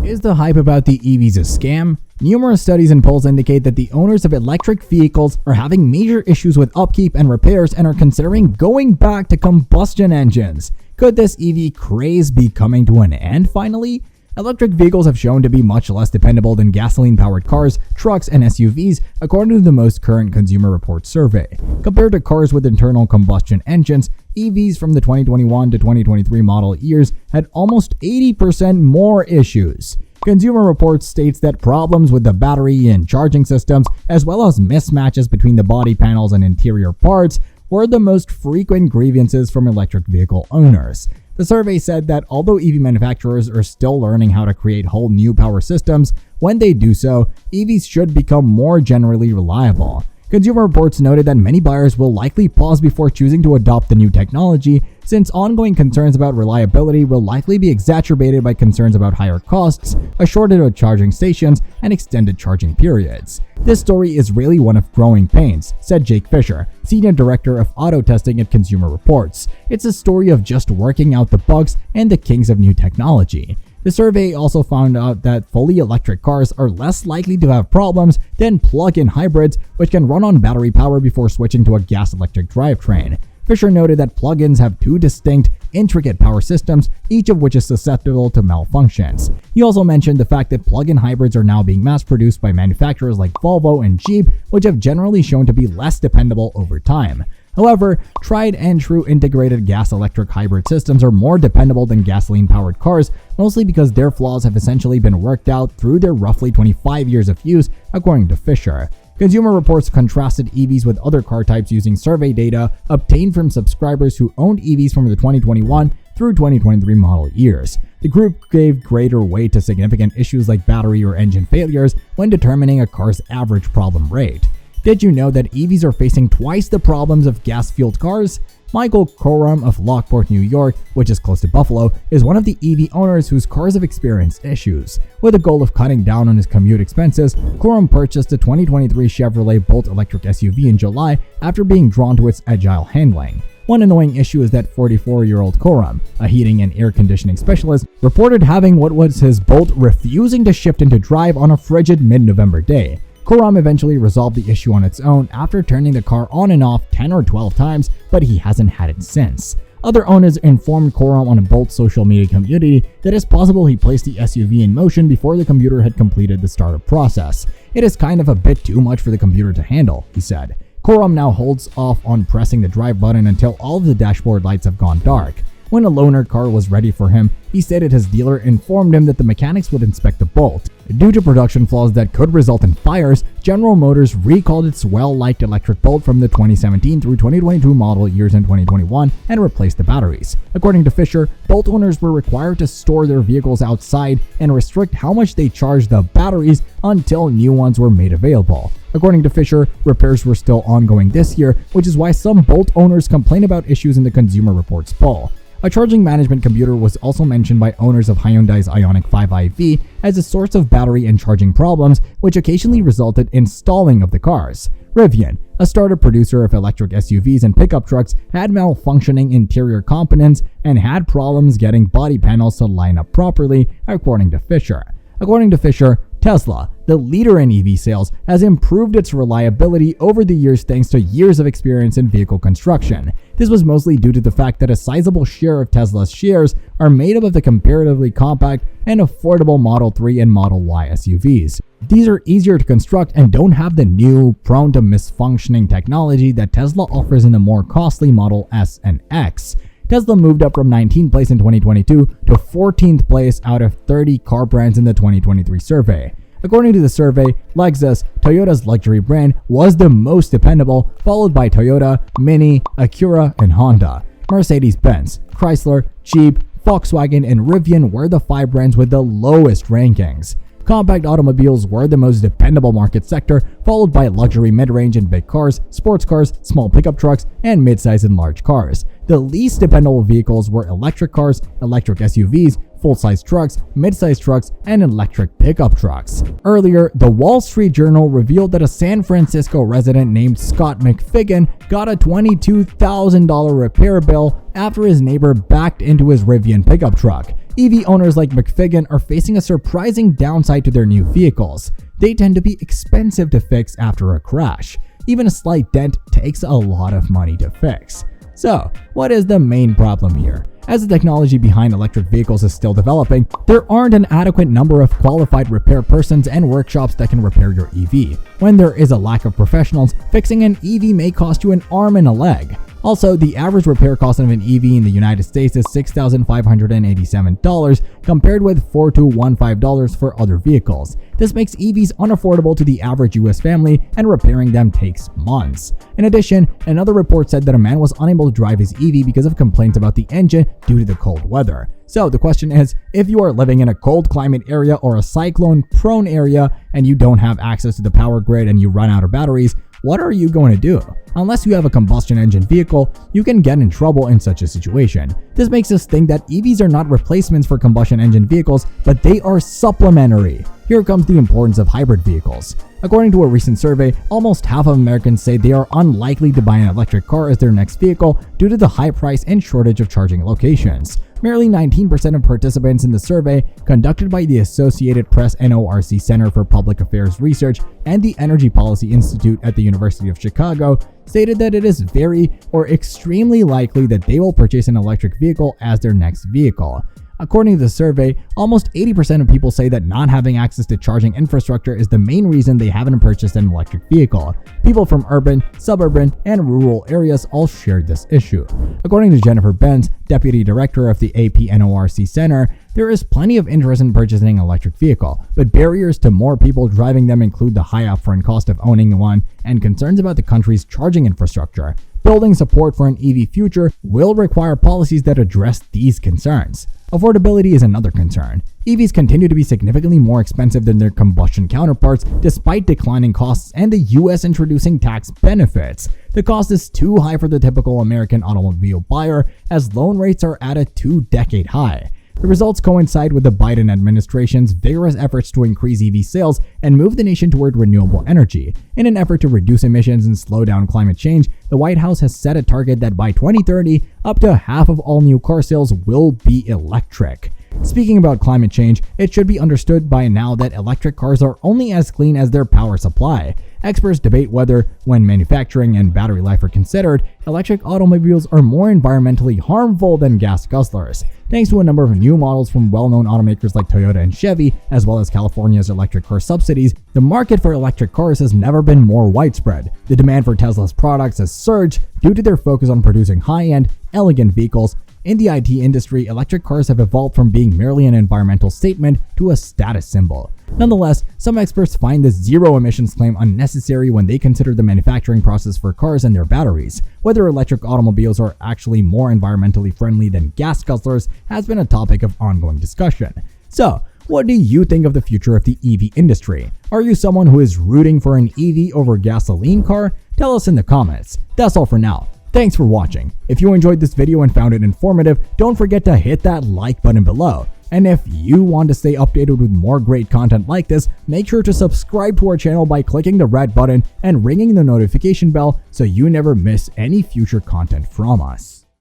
Is the hype about the EVs a scam? Numerous studies and polls indicate that the owners of electric vehicles are having major issues with upkeep and repairs and are considering going back to combustion engines. Could this EV craze be coming to an end finally? Electric vehicles have shown to be much less dependable than gasoline-powered cars, trucks, and SUVs, according to the most current Consumer Reports survey. Compared to cars with internal combustion engines, EVs from the 2021 to 2023 model years had almost 80% more issues. Consumer Reports states that problems with the battery and charging systems, as well as mismatches between the body panels and interior parts, were the most frequent grievances from electric vehicle owners. The survey said that although EV manufacturers are still learning how to create whole new power systems, when they do so, EVs should become more generally reliable. Consumer Reports noted that many buyers will likely pause before choosing to adopt the new technology, since ongoing concerns about reliability will likely be exacerbated by concerns about higher costs, a shortage of charging stations, and extended charging periods. This story is really one of growing pains, said Jake Fisher, Senior Director of Auto Testing at Consumer Reports. It's a story of just working out the bugs and the kinks of new technology. The survey also found out that fully electric cars are less likely to have problems than plug-in hybrids, which can run on battery power before switching to a gas-electric drivetrain. Fisher noted that plug-ins have two distinct, intricate power systems, each of which is susceptible to malfunctions. He also mentioned the fact that plug-in hybrids are now being mass-produced by manufacturers like Volvo and Jeep, which have generally shown to be less dependable over time. However, tried and true integrated gas-electric hybrid systems are more dependable than gasoline-powered cars, mostly because their flaws have essentially been worked out through their roughly 25 years of use, according to Fisher. Consumer Reports contrasted EVs with other car types using survey data obtained from subscribers who owned EVs from the 2021 through 2023 model years. The group gave greater weight to significant issues like battery or engine failures when determining a car's average problem rate. Did you know that EVs are facing twice the problems of gas-fueled cars? Michael Coram of Lockport, New York, which is close to Buffalo, is one of the EV owners whose cars have experienced issues. With the goal of cutting down on his commute expenses, Coram purchased a 2023 Chevrolet Bolt electric SUV in July after being drawn to its agile handling. One annoying issue is that 44-year-old Coram, a heating and air conditioning specialist, reported having what was his Bolt refusing to shift into drive on a frigid mid-November day. Coram eventually resolved the issue on its own after turning the car on and off 10 or 12 times, but he hasn't had it since. Other owners informed Coram on a Bolt social media community that it's possible he placed the SUV in motion before the computer had completed the startup process. It is kind of a bit too much for the computer to handle, he said. Coram now holds off on pressing the drive button until all of the dashboard lights have gone dark. When a loaner car was ready for him, he stated his dealer informed him that the mechanics would inspect the Bolt. Due to production flaws that could result in fires, General Motors recalled its well-liked electric Bolt from the 2017 through 2022 model years in 2021 and replaced the batteries. According to Fisher, Bolt owners were required to store their vehicles outside and restrict how much they charged the batteries until new ones were made available. According to Fisher, repairs were still ongoing this year, which is why some Bolt owners complain about issues in the Consumer Reports poll. A charging management computer was also mentioned by owners of Hyundai's Ioniq 5 IV as a source of battery and charging problems, which occasionally resulted in stalling of the cars. Rivian, a startup producer of electric SUVs and pickup trucks, had malfunctioning interior components and had problems getting body panels to line up properly, according to Fisher. According to Fisher, Tesla, the leader in EV sales, has improved its reliability over the years thanks to years of experience in vehicle construction. This was mostly due to the fact that a sizable share of Tesla's shares are made up of the comparatively compact and affordable Model 3 and Model Y SUVs. These are easier to construct and don't have the new, prone to misfunctioning technology that Tesla offers in the more costly Model S and X. Tesla moved up from 19th place in 2022 to 14th place out of 30 car brands in the 2023 survey. According to the survey, Lexus, Toyota's luxury brand, was the most dependable, followed by Toyota, Mini, Acura, and Honda. Mercedes-Benz, Chrysler, Jeep, Volkswagen, and Rivian were the 5 brands with the lowest rankings. Compact automobiles were the most dependable market sector, followed by luxury mid-range and big cars, sports cars, small pickup trucks, and mid-size and large cars. The least dependable vehicles were electric cars, electric SUVs, full-size trucks, mid-size trucks, and electric pickup trucks. Earlier, the Wall Street Journal revealed that a San Francisco resident named Scott McFiggin got a $22,000 repair bill after his neighbor backed into his Rivian pickup truck. EV owners like McFiggin are facing a surprising downside to their new vehicles. They tend to be expensive to fix after a crash. Even a slight dent takes a lot of money to fix. So, what is the main problem here? As the technology behind electric vehicles is still developing, there aren't an adequate number of qualified repair persons and workshops that can repair your EV. When there is a lack of professionals, fixing an EV may cost you an arm and a leg. Also, the average repair cost of an EV in the United States is $6,587 compared with $4,215 for other vehicles. This makes EVs unaffordable to the average US family, and repairing them takes months. In addition, another report said that a man was unable to drive his EV because of complaints about the engine due to the cold weather. So the question is, if you are living in a cold climate area or a cyclone-prone area and you don't have access to the power grid and you run out of batteries, what are you going to do? Unless you have a combustion engine vehicle, you can get in trouble in such a situation. This makes us think that EVs are not replacements for combustion engine vehicles, but they are supplementary. Here comes the importance of hybrid vehicles. According to a recent survey, almost half of Americans say they are unlikely to buy an electric car as their next vehicle due to the high price and shortage of charging locations. Merely 19% of participants in the survey, conducted by the Associated Press NORC Center for Public Affairs Research and the Energy Policy Institute at the University of Chicago, stated that it is very or extremely likely that they will purchase an electric vehicle as their next vehicle. According to the survey, almost 80% of people say that not having access to charging infrastructure is the main reason they haven't purchased an electric vehicle. People from urban, suburban, and rural areas all shared this issue. According to Jennifer Benz, deputy director of the AP-NORC Center, there is plenty of interest in purchasing an electric vehicle, but barriers to more people driving them include the high upfront cost of owning one and concerns about the country's charging infrastructure. Building support for an EV future will require policies that address these concerns. Affordability is another concern. EVs continue to be significantly more expensive than their combustion counterparts despite declining costs and the US introducing tax benefits. The cost is too high for the typical American automobile buyer, as loan rates are at a 2-decade high. The results coincide with the Biden administration's vigorous efforts to increase EV sales and move the nation toward renewable energy. In an effort to reduce emissions and slow down climate change, the White House has set a target that by 2030, up to half of all new car sales will be electric. Speaking about climate change, it should be understood by now that electric cars are only as clean as their power supply. Experts debate whether, when manufacturing and battery life are considered, electric automobiles are more environmentally harmful than gas guzzlers. Thanks to a number of new models from well-known automakers like Toyota and Chevy, as well as California's electric car subsidies, the market for electric cars has never been more widespread. The demand for Tesla's products has surged due to their focus on producing high-end, elegant vehicles. In the IT industry, electric cars have evolved from being merely an environmental statement to a status symbol. Nonetheless, some experts find this zero emissions claim unnecessary when they consider the manufacturing process for cars and their batteries. Whether electric automobiles are actually more environmentally friendly than gas guzzlers has been a topic of ongoing discussion. So, what do you think of the future of the EV industry? Are you someone who is rooting for an EV over a gasoline car? Tell us in the comments. That's all for now. Thanks for watching. If you enjoyed this video and found it informative, don't forget to hit that like button below. And if you want to stay updated with more great content like this, make sure to subscribe to our channel by clicking the red button and ringing the notification bell so you never miss any future content from us.